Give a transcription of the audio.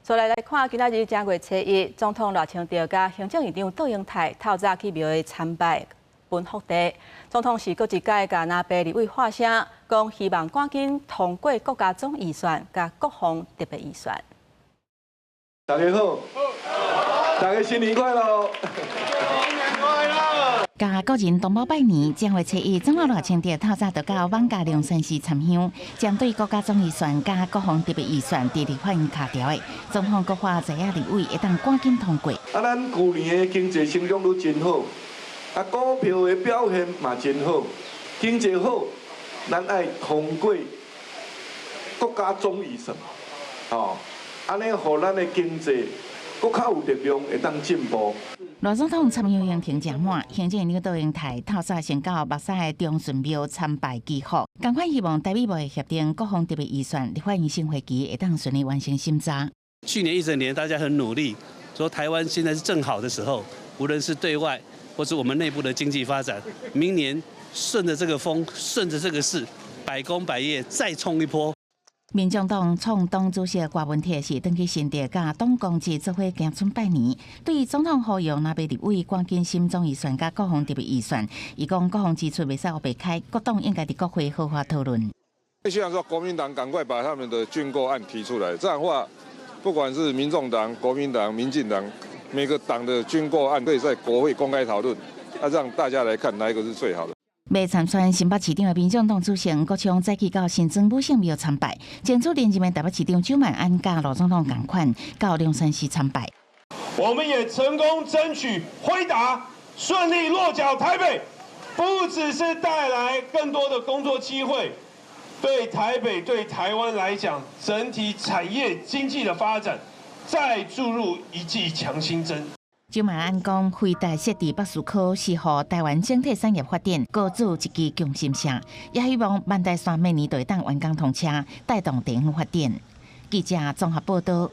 再来看今仔日正月初一，总统赖清德甲行政院长杜英泰透早去庙会参拜分福地。总统是搁一届甲那边立委发声，讲希望赶紧通过国家总预算甲国防特别预算。大家好，大家新年快乐！新年快乐！甲国人同胞拜年，正月初一，总统赖清德透早就到万家良善寺参香，针对国家总预算甲国防特别预算直立法院卡条的，总统国话在野立委会当赶紧通过。咱去年的经济成长率真好，股票的表现嘛真好，经济好，咱爱通过国家总预算，安尼互咱的经济搁较有力量，会当进步。赖总统参香行程正满，行政院长杜英泰透早先到目屎的中顺庙参拜祈福，赶快希望台美部的协定国防特别预算立法院新会期会当顺利完成审查。去年一整年大家很努力，说台湾现在是正好的时候，无论是对外或是我们内部的经济发展，明年顺着这个风，顺着这个势，百工百业再冲一波。民众党创党主席郭文铁是登去新店甲党公职做伙行春拜年，对于总统呼吁那边立委赶紧审总预算甲国防特别预算，伊讲国防支出袂使黑白开，各党应该伫国会好好讨论。希望说国民党赶快把他们的军购案提出来，这样的话，不管是民众党、国民党、民进党，每个党的军购案可以在国会公开讨论，让大家来看哪一个是最好的。要参选新北市长的民众党主席吴国昌早起到新庄武圣庙参拜，前主连任的台北市长周满安甲罗总统同款到龙山寺参拜。我们也成功争取辉达顺利落脚台北，不只是带来更多的工作机会，对台北、对台湾来讲，整体产业经济的发展再注入一剂强心针。周满安讲，辉达设伫北树科是予台湾整体产业发展构筑一支强心针，也希望万代线明年就会当完工通车，带动地方发展。记者综合报道。